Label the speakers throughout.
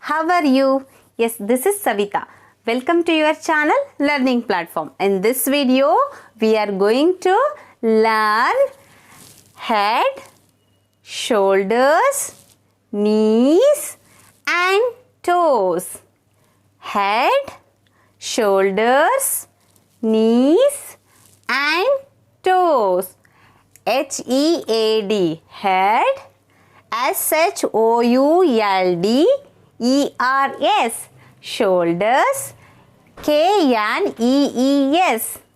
Speaker 1: How are you? Yes, this is Savita. Welcome to your channel Learning Platform. In this video, we are going to learn head, shoulders, knees and toes. Head, shoulders, knees and toes. H-E-A-D, head. S-H-O-U-L-D-E-R-S, shoulders. K-N-E-E-S,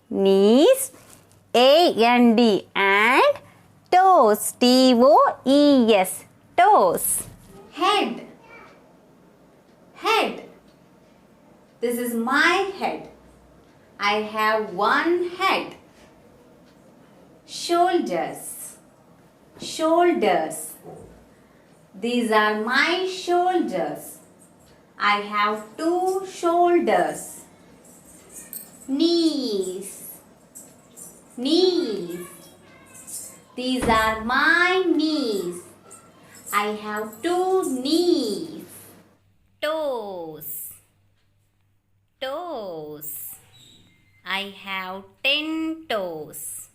Speaker 1: knees. A-N-D, and toes, T-O-E-S, toes. Head. Head. This is my head. I have one head. Shoulders. Shoulders. These are my shoulders. I have two shoulders. Knees. Knees. These are my knees. I have two knees. Toes. Toes. I have 10 toes.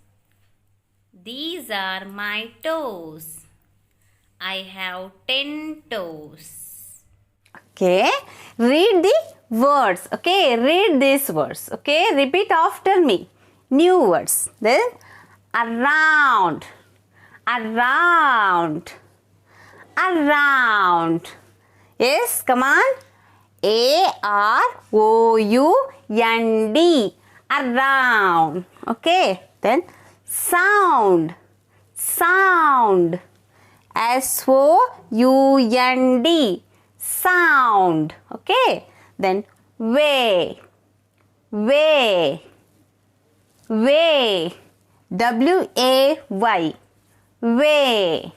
Speaker 1: These are my toes. I have 10 toes. Okay, read the words. Okay, read these words. Okay, repeat after me. New words. Then around, around, around. Yes, come on. A-R-O-U-N-D, around. Okay, then sound, sound. S-O-U-N-D, sound. Okay, then way, way, way. W-A-Y, way.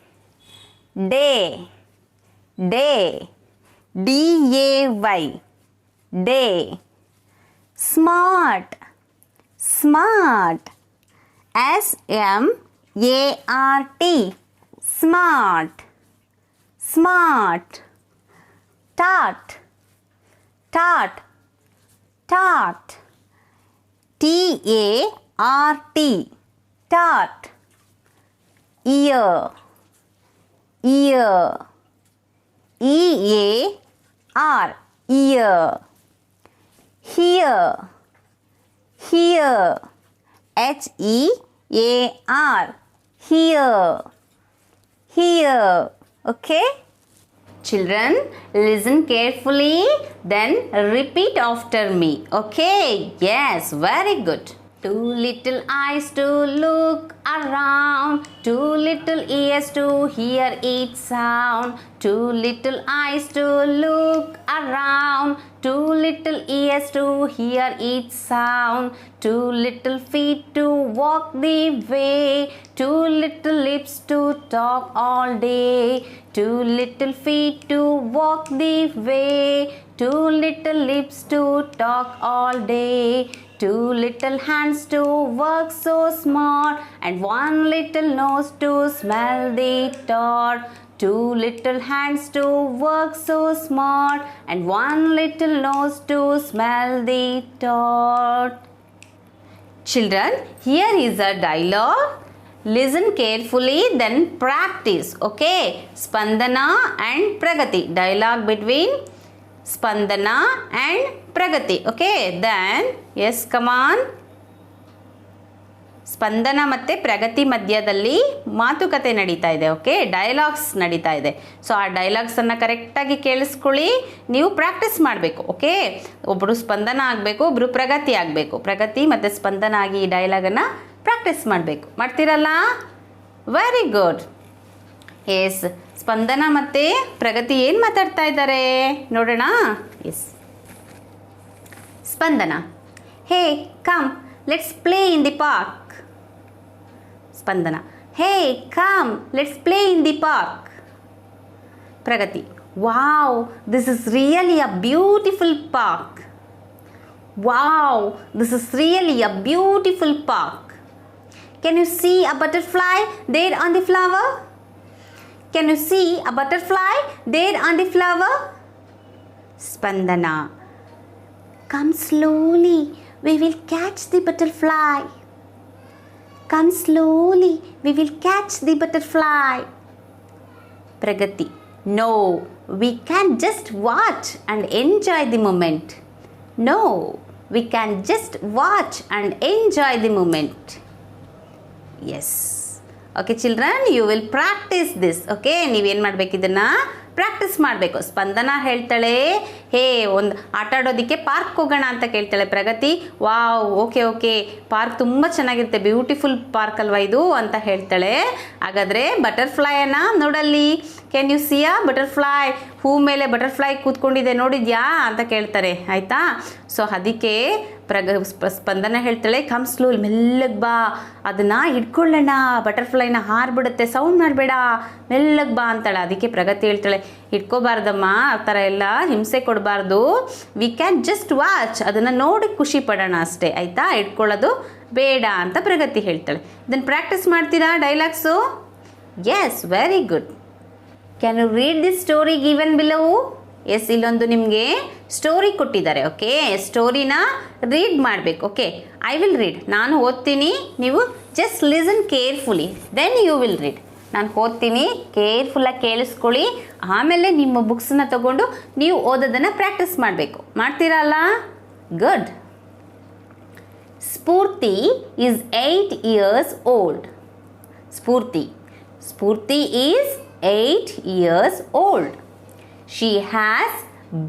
Speaker 1: Day, day. D-A-Y, day. Smart, smart. S-M-A-R-T, smart, smart. Tart, tart, tart. T-A-R-T, tart. Ear, ear. E-A-R, ear. Here, here. H-E-A-R, here. Here. Okay? Children, listen carefully, then repeat after me. Okay? Yes, very good. Two little eyes to look around, two little ears to hear each sound. Two little eyes to look around, two little ears to hear each sound. Two little feet to walk the way, two little lips to talk all day. Two little feet to walk the way, two little lips to talk all day. Two little hands to work so smart, and one little nose to smell the tart. Two little hands to work so smart, and one little nose to smell the tart. Children, here is a dialogue. Listen carefully, then practice. Okay? Spandana and Pragati. Dialogue between Spandana and Pragati. Okay? Then, yes, come on. ಸ್ಪಂದನ ಮತ್ತು ಪ್ರಗತಿ ಮಧ್ಯದಲ್ಲಿ ಮಾತುಕತೆ ನಡೀತಾ ಇದೆ. Okay, dialogues ನಡೀತಾ ಇದೆ. So ಆ ಡೈಲಾಗ್ಸನ್ನು ಕರೆಕ್ಟಾಗಿ ಕೇಳಿಸ್ಕೊಳ್ಳಿ, ನೀವು ಪ್ರಾಕ್ಟೀಸ್ ಮಾಡಬೇಕು. ಓಕೆ, ಒಬ್ಬರು ಸ್ಪಂದನ ಆಗಬೇಕು, ಒಬ್ಬರು ಪ್ರಗತಿ ಆಗಬೇಕು. ಪ್ರಗತಿ ಮತ್ತು ಸ್ಪಂದನ ಆಗಿ ಈ ಡೈಲಾಗನ್ನು ಪ್ರಾಕ್ಟೀಸ್ ಮಾಡಬೇಕು. ಮಾಡ್ತೀರಲ್ಲ? Very good. ಎಸ್, ಸ್ಪಂದನ ಮತ್ತು ಪ್ರಗತಿ ಏನು ಮಾತಾಡ್ತಾ ಇದ್ದಾರೆ ನೋಡೋಣ. Yes, Spandana, hey come let's play in the park. Spandana, hey, come, let's play in the park. Pragati, wow, this is really a beautiful park. Wow, this is really a beautiful park. Can you see a butterfly there on the flower? Can you see a butterfly there on the flower? Spandana. Come slowly, we will catch the butterfly. Come slowly, we will catch the butterfly. Pragati. No, we can just watch and enjoy the moment. No, we can just watch and enjoy the moment. Yes. Okay children, you will practice this. Okay, ನೀವೇನು ಮಾಡಬೇಕು, ಇದನ್ನು practice ಮಾಡಬೇಕು. ಸ್ಪಂದನ ಹೇಳ್ತಾಳೆ, ಹೇ ಒಂದು ಆಟ ಆಡೋದಕ್ಕೆ park ಹೋಗೋಣ ಅಂತ ಕೇಳ್ತಾಳೆ. ಪ್ರಗತಿ, ವಾವ್, ಓಕೆ ಓಕೆ, ಪಾರ್ಕ್ ತುಂಬ ಚೆನ್ನಾಗಿರುತ್ತೆ, ಬ್ಯೂಟಿಫುಲ್ ಪಾರ್ಕ್ ಅಲ್ವಾ ಇದು ಅಂತ ಹೇಳ್ತಾಳೆ. ಹಾಗಾದರೆ ಬಟರ್ಫ್ಲೈಯನ್ನು ನೋಡಲ್ಲಿ, can you see a butterfly, ಹೂ ಮೇಲೆ ಬಟರ್ಫ್ಲೈ ಕೂತ್ಕೊಂಡಿದೆ ನೋಡಿದ್ಯಾ ಅಂತ ಕೇಳ್ತಾರೆ. ಆಯಿತಾ? ಸೊ ಅದಕ್ಕೆ ಸ್ಪಂದನ ಹೇಳ್ತಾಳೆ, ಕಮ್ ಸ್ಲೋ, ಮೆಲ್ಲಗೆ ಬಾ, ಅದನ್ನು ಹಿಡ್ಕೊಳ್ಳೋಣ, ಬಟರ್ಫ್ಲೈನ ಹಾರ್ಬಿಡುತ್ತೆ, ಸೌಂಡ್ ಮಾಡಬೇಡ, ಮೆಲ್ಲಗೆ ಬಾ ಅಂತಾಳೆ. ಅದಕ್ಕೆ ಪ್ರಗತಿ ಹೇಳ್ತಾಳೆ, ಹಿಡ್ಕೋಬಾರ್ದಮ್ಮ, ಆ ಥರ ಎಲ್ಲ ಹಿಂಸೆ ಕೊಡಬಾರ್ದು, ವಿ ಕ್ಯಾನ್ ಜಸ್ಟ್ ವಾಚ್, ಅದನ್ನು ನೋಡಿ ಖುಷಿ ಪಡೋಣ ಅಷ್ಟೇ, ಆಯಿತಾ? ಹಿಡ್ಕೊಳ್ಳೋದು ಬೇಡ ಅಂತ ಪ್ರಗತಿ ಹೇಳ್ತಾಳೆ. ಇದನ್ನು ಪ್ರಾಕ್ಟೀಸ್ ಮಾಡ್ತೀರಾ dialogues? Yes, very good. Can you read this story given below? Yes, ಇಲ್ಲೊಂದು ನಿಮಗೆ ಸ್ಟೋರಿ ಕೊಟ್ಟಿದ್ದಾರೆ. ಓಕೆ, ಸ್ಟೋರಿನ ರೀಡ್ ಮಾಡಬೇಕು. ಓಕೆ, ಐ ವಿಲ್ ರೀಡ್, ನಾನು ಓದ್ತೀನಿ, ನೀವು just listen carefully, then you will read. ನಾನು ಓದ್ತೀನಿ, ಕೇರ್ಫುಲ್ಲಾಗಿ ಕೇಳಿಸ್ಕೊಳ್ಳಿ, ಆಮೇಲೆ ನಿಮ್ಮ ಬುಕ್ಸನ್ನ ತಗೊಂಡು ನೀವು ಓದೋದನ್ನು ಪ್ರಾಕ್ಟೀಸ್ ಮಾಡಬೇಕು. ಮಾಡ್ತೀರಾ ಅಲ್ಲ? Good. Spoorthi is 8 years old. Spurti is 8 years old. She has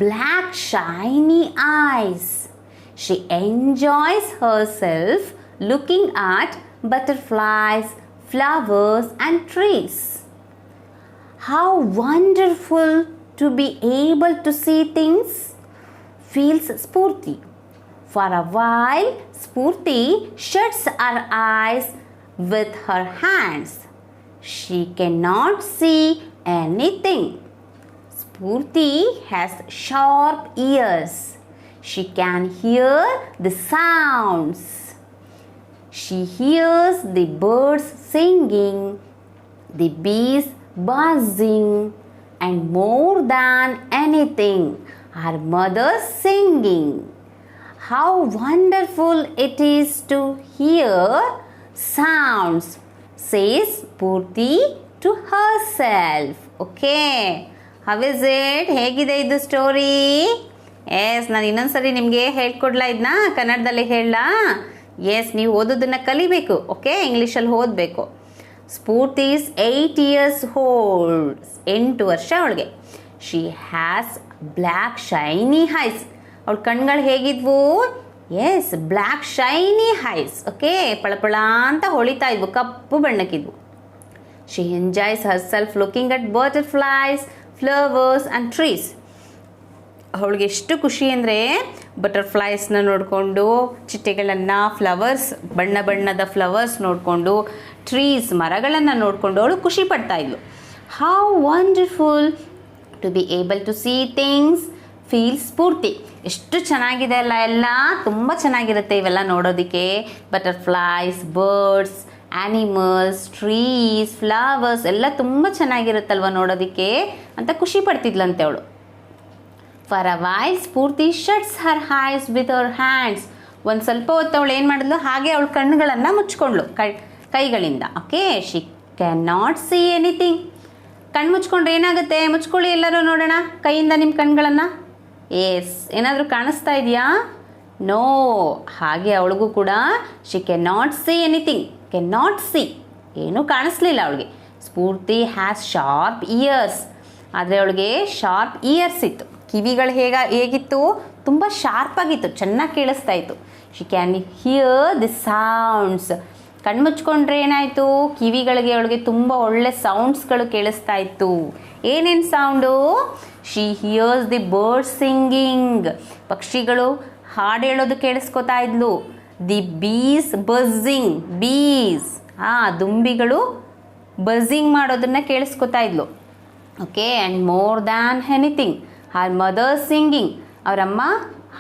Speaker 1: black shiny eyes. She enjoys herself looking at butterflies, flowers and trees. How wonderful to be able to see things, feels Spurti. For a while, Spurti shuts her eyes with her hands. She cannot see anything. Spurti has sharp ears. She can hear the sounds. She hears the birds singing, the bees buzzing, and more than anything, her mother singing. How wonderful it is to hear sounds, says Spurti to herself. Okay, how is it? ಹೇಗಿದೆ ಇದು story? S, ನಾನು ಇನ್ನೊಂದ್ಸರಿ ನಿಮಗೆ ಹೇಳ್ಕೊಡ್ಲಾ, ಇದನ್ನ ಕನ್ನಡದಲ್ಲಿ ಹೇಳಲಾ? S, ನೀವು ಓದೋದನ್ನು ಕಲಿಬೇಕು. Okay, ಇಂಗ್ಲೀಷಲ್ಲಿ ಓದಬೇಕು. ಸ್ಫೂರ್ತಿ ಈಸ್ 8 years old. 8 ವರ್ಷ ಅವಳಿಗೆ. She has black shiny eyes. ಅವಳ ಕಣ್ಗಳು ಹೇಗಿದ್ವು? Yes, black shiny eyes. Okay, ಪಳಪಳ ಅಂತ ಹೊಳಿತಾ ಇದ್ವು, ಕಪ್ಪು ಬಣ್ಣಕ್ಕಿದ್ವು. She enjoys herself looking at butterflies, flowers and trees. ಅವಳಿಗೆ ಎಷ್ಟು ಖುಷಿ ಅಂದರೆ ಬಟರ್ಫ್ಲೈಸ್ನ ನೋಡಿಕೊಂಡು, ಚಿಟ್ಟೆಗಳನ್ನು, ಫ್ಲವರ್ಸ್, ಬಣ್ಣ ಬಣ್ಣದ ಫ್ಲವರ್ಸ್ ನೋಡಿಕೊಂಡು, ಟ್ರೀಸ್, ಮರಗಳನ್ನು ನೋಡಿಕೊಂಡು ಅವಳು ಖುಷಿ ಪಡ್ತಾ ಇದ್ಲು. How wonderful to be able to see things, feel Spoorthi. ಎಷ್ಟು ಚೆನ್ನಾಗಿದೆ ಅಲ್ಲ, ಎಲ್ಲ ತುಂಬ ಚೆನ್ನಾಗಿರುತ್ತೆ ಇವೆಲ್ಲ ನೋಡೋದಕ್ಕೆ. Butterflies, birds, animals, trees, flowers ಎಲ್ಲ ತುಂಬ ಚೆನ್ನಾಗಿರುತ್ತಲ್ವ ನೋಡೋದಕ್ಕೆ ಅಂತ ಖುಷಿ ಪಡ್ತಿದ್ಲಂತೆ ಅವಳು. For a while, Spurti shuts her eyes with her hands. ಒಂದು ಸ್ವಲ್ಪ ಹೊತ್ತು ಅವಳು ಏನು ಮಾಡಿದ್ಲು, ಹಾಗೆ ಅವಳು ಕಣ್ಣುಗಳನ್ನು ಮುಚ್ಕೊಂಡ್ಳು ಕೈಗಳಿಂದ. Okay, she can not C anything. ಕಣ್ಣು ಮುಚ್ಕೊಂಡ್ರೆ ಏನಾಗುತ್ತೆ? ಮುಚ್ಕೊಳ್ಳಿ ಎಲ್ಲರೂ ನೋಡೋಣ ಕೈಯಿಂದ ನಿಮ್ಮ ಕಣ್ಗಳನ್ನು. ಎಸ್, ಏನಾದರೂ ಕಾಣಿಸ್ತಾ ಇದೆಯಾ? ನೋ. ಹಾಗೆ ಅವಳಿಗೂ ಕೂಡ she can not C anything. Can not C, ಏನೂ ಕಾಣಿಸ್ಲಿಲ್ಲ ಅವಳಿಗೆ. ಸ್ಫೂರ್ತಿ ಹ್ಯಾಸ್ ಶಾರ್ಪ್ ಇಯರ್ಸ್. ಆದರೆ ಅವಳಿಗೆ ಶಾರ್ಪ್ ಇಯರ್ಸ್ ಇತ್ತು. ಕಿವಿಗಳು ಹೇಗಿತ್ತು? ತುಂಬ ಶಾರ್ಪಾಗಿತ್ತು, ಚೆನ್ನಾಗಿ ಕೇಳಿಸ್ತಾ ಇತ್ತು. She can hear the sounds. ಕಣ್ಣು ಮುಚ್ಕೊಂಡ್ರೆ ಏನಾಯಿತು? ಕಿವಿಗಳಿಗೆ ಅವಳಿಗೆ ತುಂಬ ಒಳ್ಳೆ ಸೌಂಡ್ಸ್ಗಳು ಕೇಳಿಸ್ತಾ ಇತ್ತು. ಏನೇನು sound? She here's the birds singing. ಪಕ್ಷಿಗಳು ಹಾಡು ಹೇಳೋದು ಕೇಳಿಸ್ಕೊತಾ ಇದ್ಲು. The bees buzzing. ಬೀಸ್, ದುಂಬಿಗಳು ಬಝಿಂಗ್ ಮಾಡೋದನ್ನು ಕೇಳಿಸ್ಕೊತಾ ಇದ್ಲು. Okay, and more than anything, her mother singing. ಅವರಮ್ಮ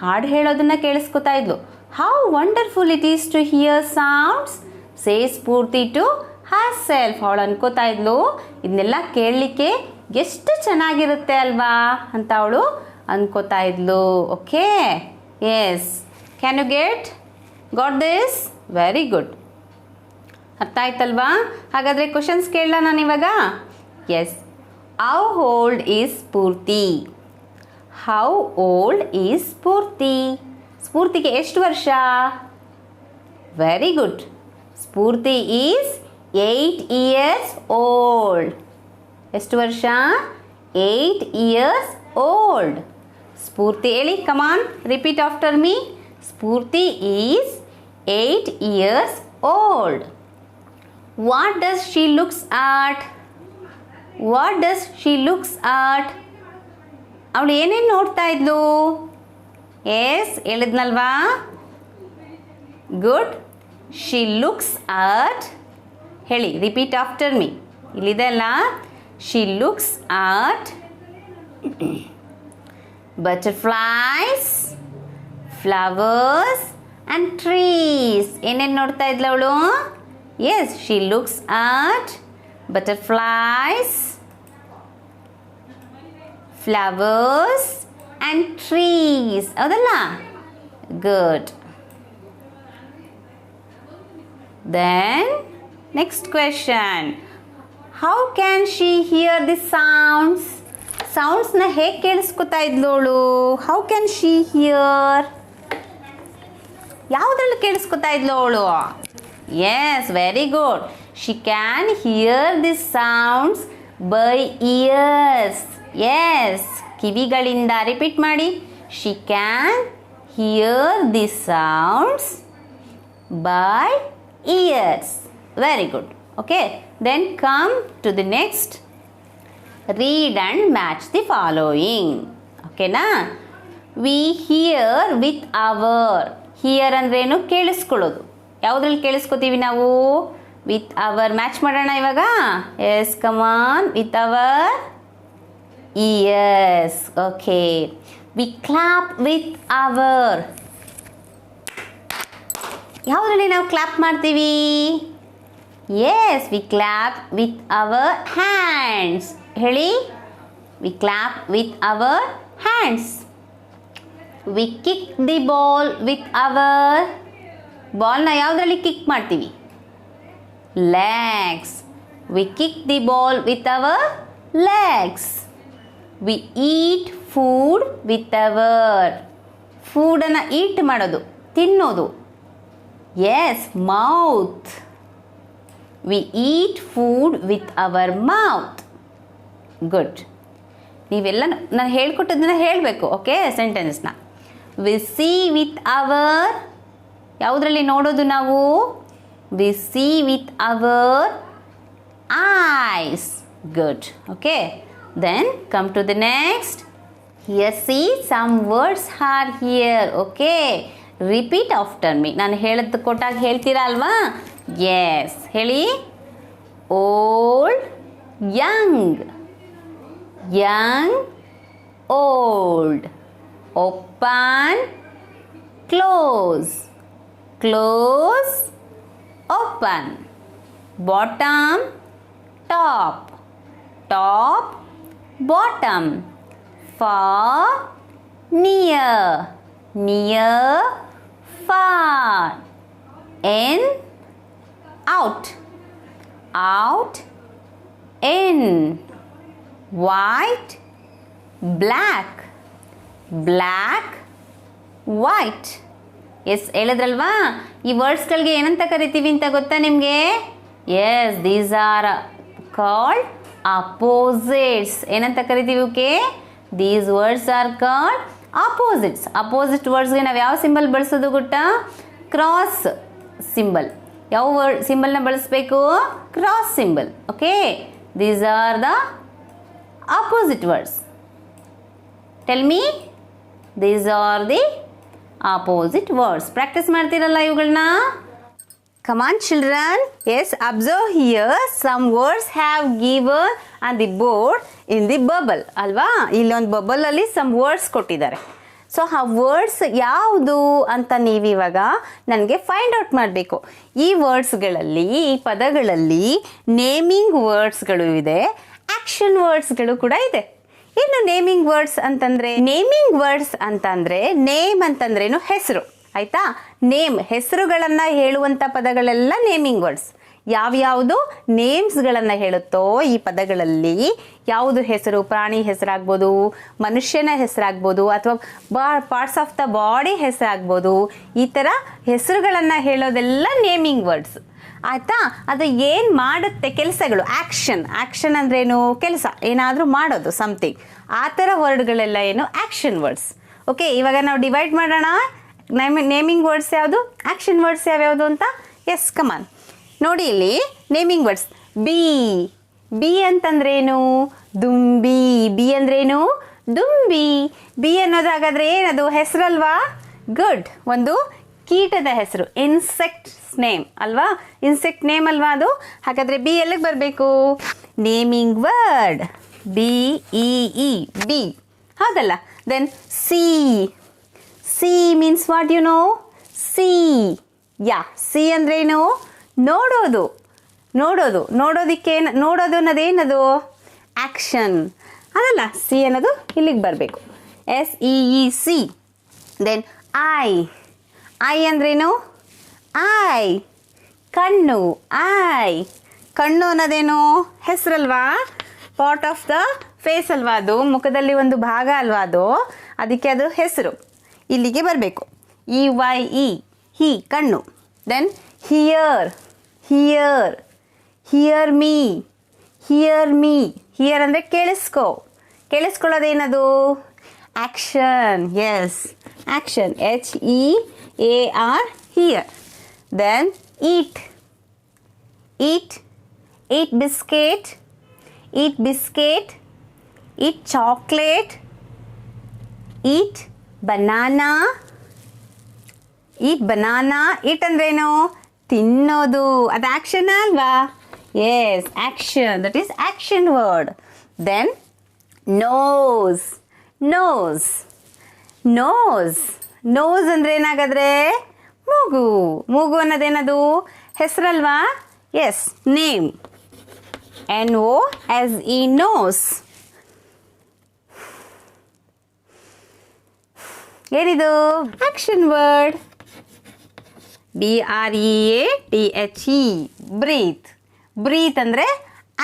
Speaker 1: ಹಾಡು ಹೇಳೋದನ್ನು ಕೇಳಿಸ್ಕೊತಾ ಇದ್ಲು. How wonderful it is to hear sounds, says Spoorthi to herself. ಅವಳು ಅನ್ಕೋತಾ ಇದ್ಲು, ಇದನ್ನೆಲ್ಲ ಕೇಳಲಿಕ್ಕೆ ಎಷ್ಟು ಚೆನ್ನಾಗಿರುತ್ತೆ ಅಲ್ವಾ ಅಂತ ಅವಳು ಅನ್ಕೋತಾ ಇದ್ಲು. Okay, yes, can you got this? Very good. ಅರ್ಥ ಆಯ್ತಲ್ವಾ? ಹಾಗಾದರೆ ಕ್ವಶನ್ಸ್ ಕೇಳಲ್ಲ ನಾನು ಇವಾಗ. Yes, how old is Spoorthi? How old is Spoorthi? ಸ್ಫೂರ್ತಿಗೆ ಎಷ್ಟು ವರ್ಷ? Very good. Spoorthi is 8 years old. ಎಷ್ಟು ವರ್ಷ? 8 years old. ಸ್ಫೂರ್ತಿ ಹೇಳಿ, come on, repeat after me. Spoorthi is 8 years old. What does she looks at? What does she looks at? ಅವಳು ಏನೇನು ನೋಡ್ತಾ ಇದ್ಲು? ಎಸ್, ಹೇಳಿದ್ನಲ್ವಾ? ಗುಡ್. ಶಿ ಲುಕ್ಸ್ ಅಟ್, ಹೇಳಿ, ರಿಪೀಟ್ ಆಫ್ಟರ್ ಮೀ. ಇಲ್ಲಿದೆ ಅಲ್ಲ, she looks at butterflies, flowers and trees. ಏನೇನು ನೋಡ್ತಾ ಇದ್ಲು ಅವಳು? Yes, she looks at butterflies, flowers and trees. ಹೌದಲ್ಲ? Good. Then next question, how can she hear the sounds? ಸೌಂಡ್ಸ್ನ ಹೇಗೆ ಕೇಳಿಸ್ಕೊತಾ ಇದ್ಲೋಳು? How can she hear? ಯಾವುದ್ರಲ್ಲಿ ಕೇಳಿಸ್ಕೊತಾ ಇದ್ಲು ಅವಳು? Yes, very good. She can hear the sounds by ears. Yes, ಕಿವಿಗಳಿಂದ. Repeat ಮಾಡಿ. She can hear the sounds by ears. Very good. Okay, then come to the next. Read and match the following. ಓಕೆನಾ? We hear with our. Hear ಅಂದ್ರೇನು? ಕೇಳಿಸ್ಕೊಳ್ಳೋದು. ಯಾವುದ್ರಲ್ಲಿ ಕೇಳಿಸ್ಕೊತೀವಿ ನಾವು? With our. Match ಮಾಡೋಣ ಇವಾಗ. Yes, come on, with our ears. Okay. We clap with our. ಯಾವುದ್ರಲ್ಲಿ ನಾವು clap ಮಾಡ್ತೀವಿ? Yes, we clap with our hands. ಹೇಳಿ, we clap with our hands. We kick the ball with our. ಬಾಲ್ನ ಯಾವುದ್ರಲ್ಲಿ kick ಮಾಡ್ತೀವಿ? Legs. We kick the ball with our legs. We eat food with our. ಫೂಡನ್ನು eat ಮಾಡೋದು, ತಿನ್ನೋದು. Yes, mouth. We eat food with our mouth. Good. ನೀವೆಲ್ಲ ನಾನು ಹೇಳ್ಕೊಟ್ಟದನ್ನ ಹೇಳಬೇಕು. ಓಕೆ, ಸೆಂಟೆನ್ಸ್ನ. We see with our. ಯಾವುದರಲ್ಲಿ ನೋಡೋದು ನಾವು? We see with our eyes. Good. Okay, then come to the next. Here see some words are here. Okay, repeat after me. ನಾನು ಹೇಳದ್ದು ಕೊಟ್ಟಾಗ ಹೇಳ್ತೀರಾ ಅಲ್ವಾ? ಎಸ್, ಹೇಳಿ. Old, young. Young, old. Open, close. Close, open. Bottom, top. Top, bottom. Far, near. Near, far. in, out. Out, in. White, black. Black, white. Yes, ಹೇಳಿದ್ರಲ್ವಾ? ಈ ವರ್ಡ್ಸ್ಗಳಿಗೆ ಏನಂತ ಕರಿತೀವಿ ಅಂತ ಗೊತ್ತಾ ನಿಮಗೆ? Yes, these are called opposites. ಏನಂತ ಕರಿತೀವಿ? Okay, these words are called opposites. Opposite ವರ್ಡ್ಸ್ಗೆ ನಾವು ಯಾವ ಸಿಂಬಲ್ ಬಳಸೋದು ಗೊತ್ತಾ? Cross symbol. ಯಾವ ವರ್ಡ್ ಸಿಂಬಲ್ನ ಬಳಸಬೇಕು? Cross symbol. Okay, these are the opposite words. Tell me, these are the opposite words. Practice ಮಾಡ್ತೀರಲ್ಲ ಇವುಗಳನ್ನ? Come on children. Yes, observe here. Some words have given on the board in the bubble. ಅಲ್ವಾ? ಇಲ್ಲೊಂದು bubble ಅಲ್ಲಿ some words ಕೊಟ್ಟಿದ್ದಾರೆ. So ಆ words ಯಾವುದು ಅಂತ ನೀವಿವಾಗ ನನಗೆ ಫೈಂಡ್ ಔಟ್ ಮಾಡಬೇಕು. ಈ ವರ್ಡ್ಸ್ಗಳಲ್ಲಿ, ಈ ಪದಗಳಲ್ಲಿ ನೇಮಿಂಗ್ ವರ್ಡ್ಸ್ಗಳು ಇದೆ, ಆ್ಯಕ್ಷನ್ ವರ್ಡ್ಸ್ಗಳು ಕೂಡ ಇದೆ. ಇನ್ನು ನೇಮಿಂಗ್ ವರ್ಡ್ಸ್ ಅಂತಂದರೆ ನೇಮ್ ಅಂತಂದ್ರೇನು ಹೆಸರು, ಆಯಿತಾ. ನೇಮ್ ಹೆಸರುಗಳನ್ನು ಹೇಳುವಂಥ ಪದಗಳೆಲ್ಲ ನೇಮಿಂಗ್ ವರ್ಡ್ಸ್. ಯಾವ್ಯಾವುದು ನೇಮ್ಸ್ಗಳನ್ನು ಹೇಳುತ್ತೋ ಈ ಪದಗಳಲ್ಲಿ ಯಾವುದು ಹೆಸರು, ಪ್ರಾಣಿ ಹೆಸರಾಗ್ಬೋದು, ಮನುಷ್ಯನ ಹೆಸರಾಗ್ಬೋದು, ಅಥವಾ ಪಾರ್ಟ್ಸ್ ಆಫ್ ದ ಬಾಡಿ ಹೆಸರಾಗ್ಬೋದು. ಈ ಥರ ಹೆಸರುಗಳನ್ನು ಹೇಳೋದೆಲ್ಲ ನೇಮಿಂಗ್ ವರ್ಡ್ಸ್, ಆಯಿತಾ. ಅದು ಏನು ಮಾಡುತ್ತೆ ಕೆಲಸಗಳು, ಆ್ಯಕ್ಷನ್ ಅಂದ್ರೇನು, ಕೆಲಸ ಏನಾದರೂ ಮಾಡೋದು ಸಮಥಿಂಗ್, ಆ ಥರ ವರ್ಡ್ಗಳೆಲ್ಲ ಏನು ಆ್ಯಕ್ಷನ್ ವರ್ಡ್ಸ್. ಓಕೆ, ಇವಾಗ ನಾವು ಡಿವೈಡ್ ಮಾಡೋಣ. ನೇಮಿಂಗ್ ವರ್ಡ್ಸ್ ಯಾವುದು, ಆ್ಯಕ್ಷನ್ ವರ್ಡ್ಸ್ ಯಾವ್ಯಾವುದು ಅಂತ. ಎಸ್, ಕಮಾನ್ ನೋಡಿ ಇಲ್ಲಿ ನೇಮಿಂಗ್ ವರ್ಡ್ಸ್. ಬಿ ಅಂತಂದ್ರೇನು, ದುಂಬಿ. ಬಿ ಅಂದ್ರೇನು, ದುಂಬಿ. ಬಿ ಅನ್ನೋದು ಹಾಗಾದ್ರೆ ಏನದು, ಹೆಸರಲ್ವಾ. ಗುಡ್, ಒಂದು ಕೀಟದ ಹೆಸರು, ಇನ್ಸೆಕ್ಟ್ಸ್ ನೇಮ್ ಅಲ್ವಾ, ಇನ್ಸೆಕ್ಟ್ ನೇಮ್ ಅಲ್ವಾ ಅದು. ಹಾಗಾದರೆ ಬಿ ಎಲ್ಲಿಗೆ ಬರಬೇಕು, ನೇಮಿಂಗ್ ವರ್ಡ್. BEE, ಬಿ, ಹೌದಲ್ಲ. Then see means what you know, see ಅಂದ್ರೇನು, ನೋಡೋದಕ್ಕೆ ನೋಡೋದು ಅನ್ನೋದೇನದು, ಆ್ಯಕ್ಷನ್ ಅದಲ್ಲ. ಸಿ ಅನ್ನೋದು ಇಲ್ಲಿಗೆ ಬರಬೇಕು, SEEC. ದೆನ್ ಐ ಅಂದ್ರೇನು, ಕಣ್ಣು. ಕಣ್ಣು ಅನ್ನೋದೇನು, ಹೆಸರಲ್ವಾ, ಪಾರ್ಟ್ ಆಫ್ ದ ಫೇಸ್ ಅಲ್ವಾ, ಅದು ಮುಖದಲ್ಲಿ ಒಂದು ಭಾಗ ಅಲ್ವಾ ಅದು, ಅದಕ್ಕೆ ಅದು ಹೆಸರು ಇಲ್ಲಿಗೆ ಬರಬೇಕು. EYE, ಕಣ್ಣು. ದೆನ್ ಹಿಯರ್ ಮೀ ಅಂದರೆ ಕೇಳಿಸ್ಕೊಳ್ಳೋದೇನದು, action. Yes, action, HEAR, hear. Then eat biscuit, eat chocolate, eat banana. Eat ಅಂದ್ರೇನು, ತಿನ್ನೋದು, ಅದು ಆ್ಯಕ್ಷನ್ ಅಲ್ವಾ. Yes, action, that is action word. Then nose ಅಂದ್ರೆ ಏನಾಗಾದ್ರೆ, ಮೂಗು ಅನ್ನೋದೇನದು, ಹೆಸರಲ್ವಾ. Yes, name, NOSE, nose. ಏನಿದು, ಆ್ಯಕ್ಷನ್ ವರ್ಡ್. BREATHE, ಬ್ರೀತ್ ಅಂದರೆ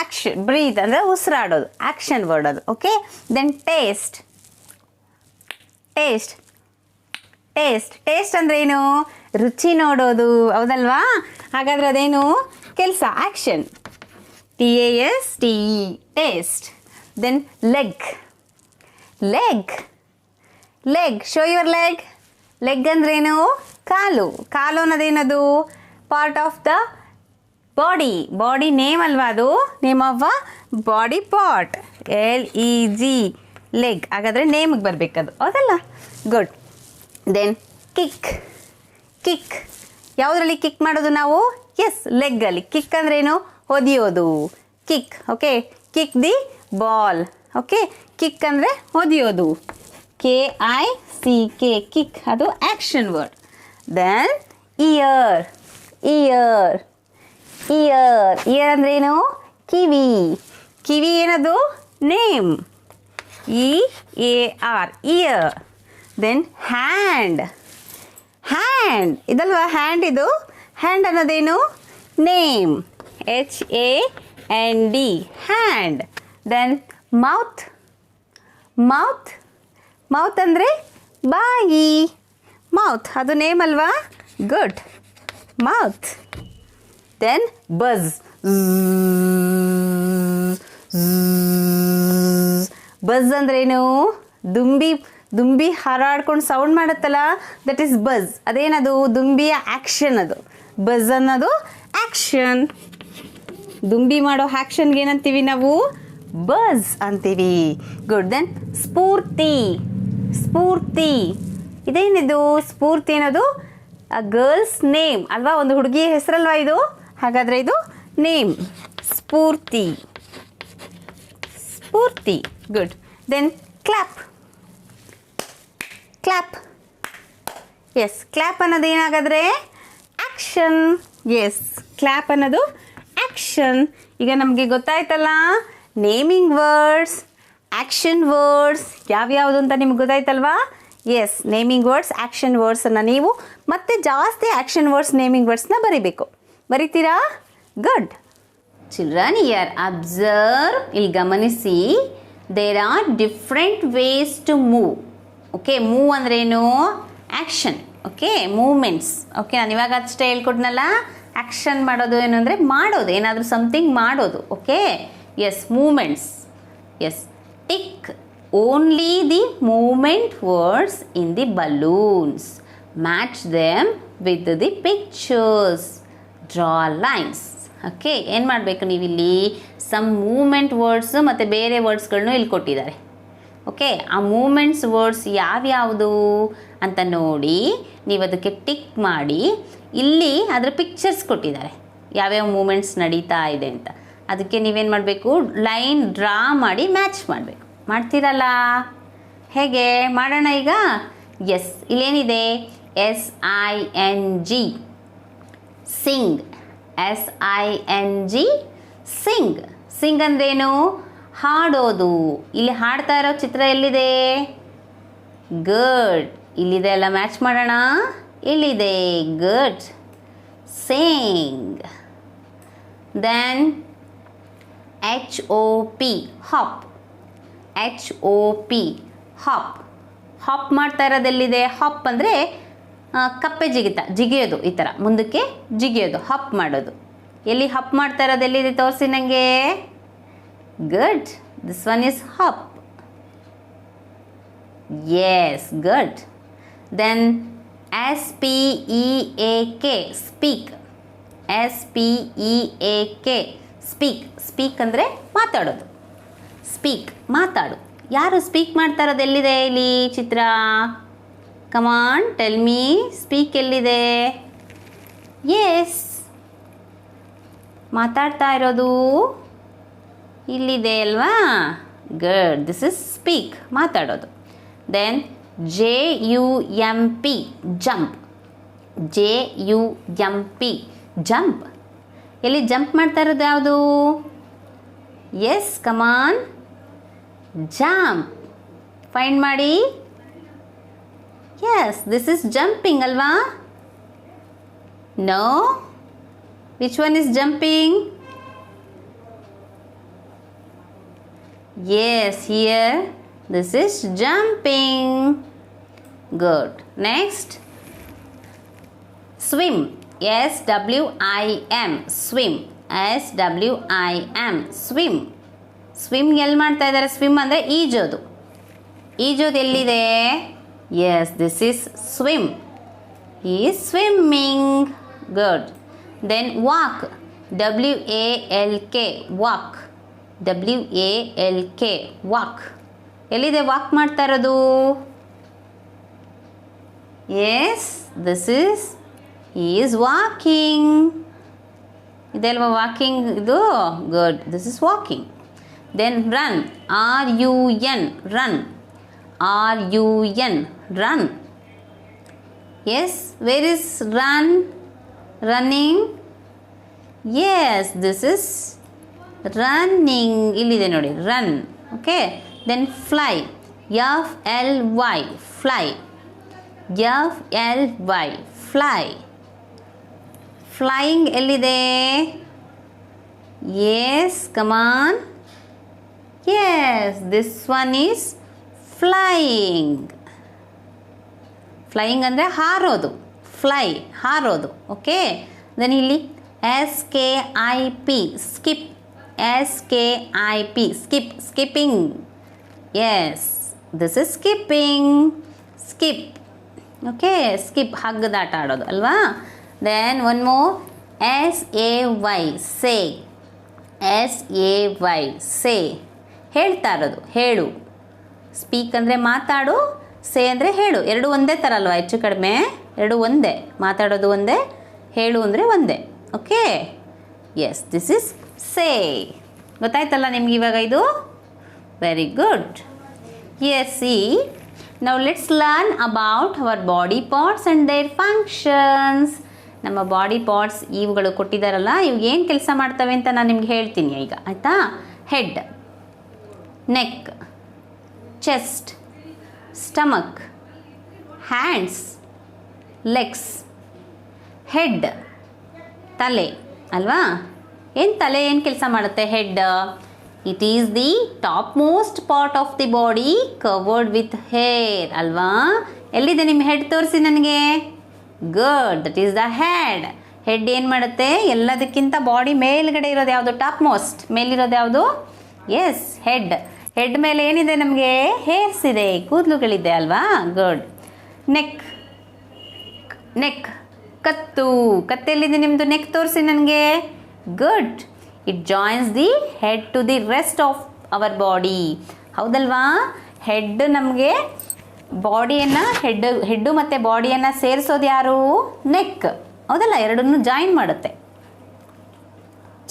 Speaker 1: ಆ್ಯಕ್ಷನ್, ಬ್ರೀತ್ ಅಂದರೆ ಉಸಿರಾಡೋದು, ಆ್ಯಕ್ಷನ್ ವರ್ಡ್ ಅದು. ಓಕೆ. ದೆನ್ ಟೇಸ್ಟ್ ಅಂದರೆ ಏನು, ರುಚಿ ನೋಡೋದು, ಹೌದಲ್ವಾ. ಹಾಗಾದರೆ ಅದೇನು, ಕೆಲಸ, action, TASTE, taste. Then leg, show your leg ಅಂದ್ರೇನು, ಕಾಲು ಅನ್ನೋದೇನದು, part of the body name ಅಲ್ವಾ ಅದು, name of a body part, LEG, leg. ಹಾಗಾದರೆ ನೇಮಿಗೆ ಬರಬೇಕದು, ಹೌದಲ್ಲ. ಗುಡ್. ದೆನ್ ಕಿಕ್ ಯಾವುದರಲ್ಲಿ ಕಿಕ್ ಮಾಡೋದು ನಾವು, ಎಸ್, ಲೆಗ್ಗಲ್ಲಿ. ಕಿಕ್ ಅಂದ್ರೇನು, ಹೊದಿಯೋದು, kick. Okay, kick the ball. Okay, kick ಅಂದರೆ ಹೊದಿಯೋದು, KICK, ಕಿಕ್, ಅದು ಆ್ಯಕ್ಷನ್ ವರ್ಡ್. ದೆನ್ ಇಯರ್ ಅಂದ್ರೇನು, ಕಿವಿ ಏನದು, name, EAR, ear. Then hand ಇದಲ್ವಾ, ಇದು ಹ್ಯಾಂಡ್ ಅನ್ನೋದೇನು, name, HAND, hand. Then mouth ಅಂದರೆ ಬಾಯಿ, ಅದು ನೇಮ್ ಅಲ್ವಾ. Good, mouth. ದೆನ್ ಬಜ್ ಅಂದ್ರೇನು, ದುಂಬಿ ಹಾರಾಡ್ಕೊಂಡು ಸೌಂಡ್ ಮಾಡುತ್ತಲ್ಲ, ದಟ್ ಈಸ್ ಬಜ್. ಅದೇನದು, ದುಂಬಿಯ ಆ್ಯಕ್ಷನ್ ಅದು. ಬಜ್ ಅನ್ನೋದು ಆ್ಯಕ್ಷನ್. ದುಂಬಿ ಮಾಡೋ ಆ್ಯಕ್ಷನ್ಗೆ ಏನಂತೀವಿ ನಾವು, ಬಜ್ ಅಂತೀವಿ. ಗುಡ್. ದೆನ್ ಸ್ಫೂರ್ತಿ ಇದೇನಿದು, ಸ್ಫೂರ್ತಿ ಅನ್ನೋದು ಗರ್ಲ್ಸ್ ನೇಮ್ ಅಲ್ವಾ, ಒಂದು ಹುಡುಗಿಯ ಹೆಸರಲ್ವಾ ಇದು. ಹಾಗಾದರೆ ಇದು name, Spoorthi. Good. Then clap. Yes, clap ಅನ್ನೋದು ಏನಾಗಾದರೆ ಆ್ಯಕ್ಷನ್. ಎಸ್, ಕ್ಲಾಪ್ ಅನ್ನೋದು ಆ್ಯಕ್ಷನ್. ಈಗ ನಮಗೆ ಗೊತ್ತಾಯ್ತಲ್ಲ, ನೇಮಿಂಗ್ ವರ್ಡ್ಸ್, ಆ್ಯಕ್ಷನ್ ವರ್ಡ್ಸ್ ಯಾವ್ಯಾವುದು ಅಂತ ನಿಮ್ಗೆ ಗೊತ್ತಾಯ್ತಲ್ವಾ? ಎಸ್, ನೇಮಿಂಗ್ ವರ್ಡ್ಸ್, ಆ್ಯಕ್ಷನ್ ವರ್ಡ್ಸನ್ನು ನೀವು ಮತ್ತೆ ಜಾಸ್ತಿ ಆ್ಯಕ್ಷನ್ ವರ್ಡ್ಸ್, ನೇಮಿಂಗ್ ವರ್ಡ್ಸ್ನ ಬರೀಬೇಕು. ಬರೀತೀರಾ? ಗುಡ್. ಚಿಲ್ಡ್ರನ್, ಇಯರ್ ಅಬ್ಸರ್ವ್, ಇಲ್ಲಿ ಗಮನಿಸಿ. There are different ways to move. Okay, move ಅಂದ್ರೇನು? ಆ್ಯಕ್ಷನ್. Okay, movements. ಓಕೆ, ನಾನು ಇವಾಗ ಅಷ್ಟೇ ಹೇಳ್ಕೊಟ್ನಲ್ಲ, ಆ್ಯಕ್ಷನ್ ಮಾಡೋದು ಏನು ಅಂದರೆ ಮಾಡೋದು, ಏನಾದರೂ ಸಮಥಿಂಗ್ ಮಾಡೋದು. Okay, yes, moments. Yes, tick only the moment words in the balloons, match them with the pictures, draw lines. Okay, ಏನು ಮಾಡಬೇಕು ನೀವಿಲ್ಲಿ? ಸಮ್ ಮೂಮೆಂಟ್ ವರ್ಡ್ಸು ಮತ್ತು ಬೇರೆ ವರ್ಡ್ಸ್ಗಳನ್ನೂ ಇಲ್ಲಿ ಕೊಟ್ಟಿದ್ದಾರೆ. ಓಕೆ, ಆ ಮೂಮೆಂಟ್ಸ್ ವರ್ಡ್ಸ್ ಯಾವ್ಯಾವುದು ಅಂತ ನೋಡಿ ನೀವು ಅದಕ್ಕೆ ಟಿಕ್ ಮಾಡಿ. ಇಲ್ಲಿ ಅದರ ಪಿಕ್ಚರ್ಸ್ ಕೊಟ್ಟಿದ್ದಾರೆ, ಯಾವ್ಯಾವ ಮೂಮೆಂಟ್ಸ್ ನಡೀತಾ ಇದೆ ಅಂತ. ಅದಕ್ಕೆ ನೀವೇನು ಮಾಡಬೇಕು? ಲೈನ್ ಡ್ರಾ ಮಾಡಿ ಮ್ಯಾಚ್ ಮಾಡಬೇಕು. ಮಾಡ್ತೀರಲ್ಲ? ಹೇಗೆ ಮಾಡೋಣ ಈಗ? ಎಸ್, ಇಲ್ಲೇನಿದೆ? SING, sing. SING, sing. Sing ಅಂದ್ರೇನು? ಹಾಡೋದು. ಇಲ್ಲಿ ಹಾಡ್ತಾ ಇರೋ ಚಿತ್ರ ಎಲ್ಲಿದೆ? ಗುಡ್, ಇಲ್ಲಿದೆ ಅಲ್ಲ, ಮ್ಯಾಚ್ ಮಾಡೋಣ. ಇಲ್ಲಿದೆ, ಗುಡ್. ಸಿಂಗ್. ದೆನ್ HOP, ಹಾಪ್. HOP, ಹಾಪ್. ಹಾಪ್ ಮಾಡ್ತಾ ಇರೋದೆಲ್ಲಿದೆ? ಹಾಪ್ ಅಂದರೆ ಕಪ್ಪೆ ಜಿಗಿಯೋದು, ಈ ಥರ ಮುಂದಕ್ಕೆ ಜಿಗಿಯೋದು, ಹಾಪ್ ಮಾಡೋದು. ಎಲ್ಲಿ ಹಾಪ್ ಮಾಡ್ತಾ ಇರೋದು ಎಲ್ಲಿದೆ? ತೋರಿಸಿ ನನಗೆ. Good, this one is hop. Yes, good. Then SPEAK, speak. SPEAK, speak. Speak ಅಂದರೆ ಮಾತಾಡೋದು. ಸ್ಪೀಕ್, ಮಾತಾಡು. ಯಾರು ಸ್ಪೀಕ್ ಮಾಡ್ತಾ ಇರೋದು ಎಲ್ಲಿದೆ ಇಲ್ಲಿ ಚಿತ್ರ? ಕಮಾನ್, ಟೆಲ್ ಮೀ, ಸ್ಪೀಕ್ ಎಲ್ಲಿದೆ? ಎಸ್, ಮಾತಾಡ್ತಾ ಇರೋದು ಇಲ್ಲಿದೆ ಅಲ್ವಾ? ಗುಡ್, ದಿಸ್ ಇಸ್ ಸ್ಪೀಕ್, ಮಾತಾಡೋದು. Then JUMP, jump. JUMP, jump. ಎಲ್ಲಿ ಜಂಪ್ ಮಾಡ್ತಾ ಇರೋದು ಯಾವುದು? Yes, come on, jump. ಫೈಂಡ್ ಮಾಡಿ. ಎಸ್, ದಿಸ್ ಇಸ್ ಜಂಪಿಂಗ್ ಅಲ್ವಾ? No, which one is jumping? Yes, here this is jumping. Good. Next, swim. SWIM, swim. SWIM, swim. Swim ಎಲ್ಲಿ ಮಾಡ್ತಾ ಇದ್ದಾರೆ? Swim ಅಂದರೆ ಈಜೋದು. ಈಜೋದು ಎಲ್ಲಿದೆ? Yes, this is swim. ಈ swimming. Good. Then walk. WALK, walk. WALK, walk. ಎಲ್ಲಿದೆ walk ಮಾಡ್ತಾ ಇರೋದು? Yes, this is walking. ಇದೆಲ್ವಾ ವಾಕಿಂಗ್ ಇದು? Good, this is walking. Then run. RUN, run. RUN, run. Yes, where is run? Running. Yes, this is running. ಇಲ್ಲಿದೆ ನೋಡಿ, run. Okay. Then fly. FLY, fly. FLY, fly. Flying ಎಲ್ಲಿದೆ? Yes, come on. S, this one is flying. Flying ಅಂದರೆ ಹಾರೋದು. Fly, ಹಾರೋದು. Okay. Then ಇಲ್ಲಿ SKIP, skip. SKIP, skip, skipping. Yes, this is skipping. Skip. Okay, skip, ಹಗ್ಗದಾಟ ಆಡೋದು ಅಲ್ವಾ? Then one more. SAY, say. SAY, say, ಹೇಳ್ತಾ ಇರೋದು, ಹೇಳು. ಸ್ಪೀಕ್ ಅಂದರೆ ಮಾತಾಡು, ಸೇ ಅಂದರೆ ಹೇಳು. ಎರಡು ಒಂದೇ ಥರ ಅಲ್ವಾ? ಹೆಚ್ಚು ಕಡಿಮೆ ಎರಡು ಒಂದೇ. ಮಾತಾಡೋದು ಒಂದೇ, ಹೇಳು ಅಂದರೆ ಒಂದೇ. Okay. Yes, this is say. ಗೊತ್ತಾಯ್ತಲ್ಲ ನಿಮ್ಗೆ ಇವಾಗ ಇದು? Very good. Yes, see now let's learn about our body parts and their functions. ನಮ್ಮ ಬಾಡಿ ಪಾರ್ಟ್ಸ್ ಇವುಗಳು ಕೊಟ್ಟಿದ್ದಾರಲ್ಲ, ಇವು ಏನು ಕೆಲಸ ಮಾಡ್ತವೆ ಅಂತ ನಾನು ನಿಮ್ಗೆ ಹೇಳ್ತೀನಿ ಈಗ, ಆಯಿತಾ? Head, neck, chest, stomach, hands, legs, head ತಲೆ ಅಲ್ವಾ. ಏನು ತಲೆ ಏನು ಕೆಲಸ ಮಾಡುತ್ತೆ? Head. It is the top most part of the body covered with hair ಅಲ್ವಾ. ಎಲ್ಲಿದೆ ನಿಮ್ಮ ಹೆಡ್? ತೋರಿಸಿ ನನಗೆ. Good, that is the head. Head ಏನು ಮಾಡುತ್ತೆ? ಎಲ್ಲದಕ್ಕಿಂತ ಬಾಡಿ ಮೇಲ್ಗಡೆ ಇರೋದು ಯಾವುದು? ಟಾಪ್ ಮೋಸ್ಟ್ ಮೇಲಿರೋದು ಯಾವುದು? S, head. ಹೆಡ್ ಮೇಲೆ ಏನಿದೆ ನಮಗೆ? ಹೇರ್ಸ್ ಇದೆ, ಕೂದಲುಗಳಿದೆ ಅಲ್ವಾ. ಗುಡ್. ನೆಕ್, ನೆಕ್ ಕತ್ತು. ಕತ್ತೆಲ್ಲಿದೆ ನಿಮ್ಮದು? ನೆಕ್ ತೋರಿಸಿ ನನಗೆ. Good. It joins the head to the rest of our body. ಹೌದಲ್ವಾ? ಹೆಡ್ ನಮಗೆ ಬಾಡಿಯನ್ನು ಹೆಡ್ಡು ಮತ್ತು ಬಾಡಿಯನ್ನು ಸೇರಿಸೋದು ಯಾರು? ನೆಕ್. ಹೌದಲ್ಲ, ಎರಡನ್ನೂ ಜಾಯಿನ್ ಮಾಡುತ್ತೆ.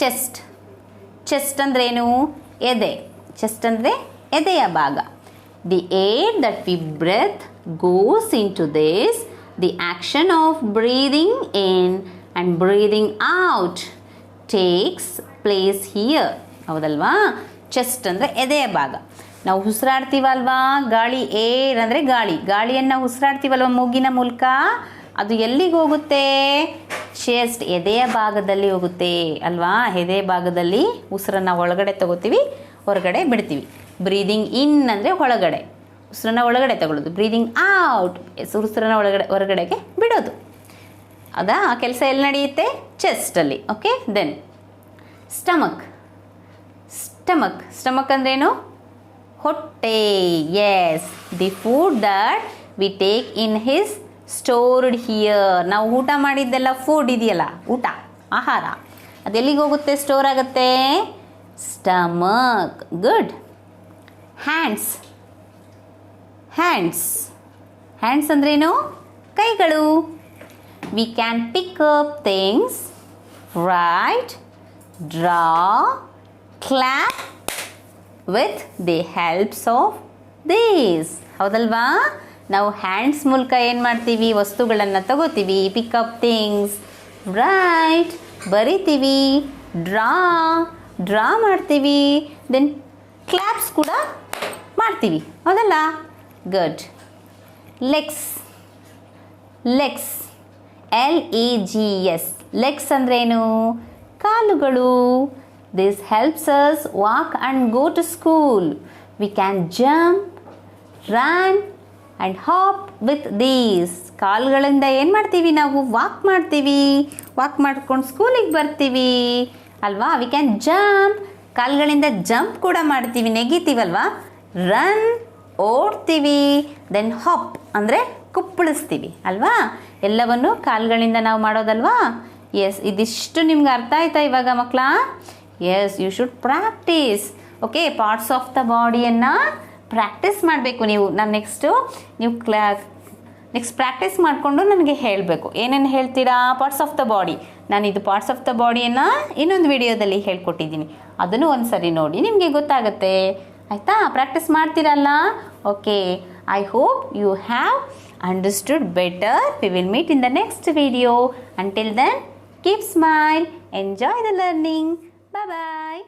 Speaker 1: ಚೆಸ್ಟ್. ಚೆಸ್ಟ್ ಅಂದ್ರೇನು? ಎದೆ. ಚೆಸ್ಟ್ ಅಂದರೆ ಎದೆಯ ಭಾಗ. The air that we breathe goes into this. The action of breathing in and breathing out takes place here. ಹೌದಲ್ವಾ? ಚೆಸ್ಟ್ ಅಂದರೆ ಎದೆಯ ಭಾಗ. ನಾವು ಉಸಿರಾಡ್ತೀವಲ್ವಾ, ಗಾಳಿ, ಏರ್ ಅಂದರೆ ಗಾಳಿ. ಗಾಳಿಯನ್ನು ಉಸಿರಾಡ್ತೀವಲ್ವ ಮೂಗಿನ ಮೂಲಕ, ಅದು ಎಲ್ಲಿಗೆ ಹೋಗುತ್ತೆ? ಚೆಸ್ಟ್, ಎದೆಯ ಭಾಗದಲ್ಲಿ ಹೋಗುತ್ತೆ ಅಲ್ವಾ. ಎದೆಯ ಭಾಗದಲ್ಲಿ ಉಸಿರನ್ನು ಒಳಗಡೆ ತಗೋತೀವಿ, ಹೊರಗಡೆ ಬಿಡ್ತೀವಿ. ಬ್ರೀದಿಂಗ್ ಇನ್ ಅಂದರೆ ಒಳಗಡೆ, ಉಸಿರನ್ನು ಒಳಗಡೆ ತಗೊಳ್ಳೋದು. ಬ್ರೀದಿಂಗ್ ಔಟ್, ಉಸಿರನ್ನು ಹೊರಗಡೆಗೆ ಬಿಡೋದು. ಅದಾ ಕೆಲಸ ಎಲ್ಲಿ ನಡೆಯುತ್ತೆ? ಚೆಸ್ಟಲ್ಲಿ. Okay. Then stomach. Stomach. Stomach ಅಂದ್ರೇನು? ಹೊಟ್ಟೆ. Yes, the food that we take in his stored here. ನಾವು ಊಟ ಮಾಡಿದ್ದೆಲ್ಲ ಫುಡ್ ಇದೆಯಲ್ಲ, ಊಟ, ಆಹಾರ, ಅದೆಲ್ಲಿಗೆ ಹೋಗುತ್ತೆ? ಸ್ಟೋರ್ ಆಗುತ್ತೆ? Stomach. Good. Hands. Hands. Hands ಅಂದ್ರೇನು? ಕೈಗಳು. We can pick up things, right, draw, clap with the helps of these. ಹೌದಲ್ವಾ? ನಾವು ಹ್ಯಾಂಡ್ಸ್ ಮೂಲಕ ಏನು ಮಾಡ್ತೀವಿ? ವಸ್ತುಗಳನ್ನು ತಗೋತೀವಿ. ಪಿಕಪ್ ಥಿಂಗ್ಸ್, ರೈಟ್, ಬರಿತೀವಿ, ಡ್ರಾ ಮಾಡ್ತೀವಿ, ದೆನ್ ಕ್ಲಾಪ್ಸ್ ಕೂಡ ಮಾಡ್ತೀವಿ. ಹೌದಲ್ಲ? Good. Legs. Legs, LEGS. Legs ಅಂದ್ರೇನು? ಕಾಲುಗಳು. This helps us walk and go to school. We can jump, run and hop with these. ಕಾಲುಗಳಿಂದ ಏನು ಮಾಡ್ತೀವಿ? ನಾವು ವಾಕ್ ಮಾಡ್ತೀವಿ, ವಾಕ್ ಮಾಡ್ಕೊಂಡು ಸ್ಕೂಲಿಗೆ ಬರ್ತೀವಿ ಅಲ್ವಾ. ವಿ ಕ್ಯಾನ್ ಜಂಪ್, ಕಾಲುಗಳಿಂದ ಜಂಪ್ ಕೂಡ ಮಾಡ್ತೀವಿ, ನೆಗಿತೀವಲ್ವಾ. ರನ್, ಓಡ್ತೀವಿ. ದೆನ್ ಹಾಪ್ ಅಂದರೆ ಕುಪ್ಪಳಿಸ್ತೀವಿ ಅಲ್ವಾ. ಎಲ್ಲವನ್ನು ಕಾಲುಗಳಿಂದ ನಾವು ಮಾಡೋದಲ್ವಾ. ಎಸ್, ಇದಿಷ್ಟು ನಿಮ್ಗೆ ಅರ್ಥ ಆಯ್ತಾ ಇವಾಗ ಮಕ್ಕಳ? Yes, you should practice. Okay, parts of the ಬಾಡಿಯನ್ನು ಪ್ರಾಕ್ಟೀಸ್ ಮಾಡಬೇಕು ನೀವು. ನಾನು ನೀವು ನೆಕ್ಸ್ಟ್ ಪ್ರಾಕ್ಟೀಸ್ ಮಾಡಿಕೊಂಡು ನನಗೆ ಹೇಳಬೇಕು. ಏನೇನು ಹೇಳ್ತೀರಾ? Parts of the body. ನಾನು ಇದು ಪಾರ್ಟ್ಸ್ ಆಫ್ ದ ಬಾಡಿಯನ್ನು ಇನ್ನೊಂದು ವಿಡಿಯೋದಲ್ಲಿ ಹೇಳ್ಕೊಟ್ಟಿದ್ದೀನಿ, ಅದನ್ನು ಒಂದು ಸರಿ ನೋಡಿ, ನಿಮಗೆ ಗೊತ್ತಾಗುತ್ತೆ. ಆಯಿತಾ? ಪ್ರಾಕ್ಟೀಸ್ ಮಾಡ್ತೀರಲ್ಲ? Okay, I hope you have understood better. We will meet in the next video. Until then, keep smile, enjoy the learning. Bye bye.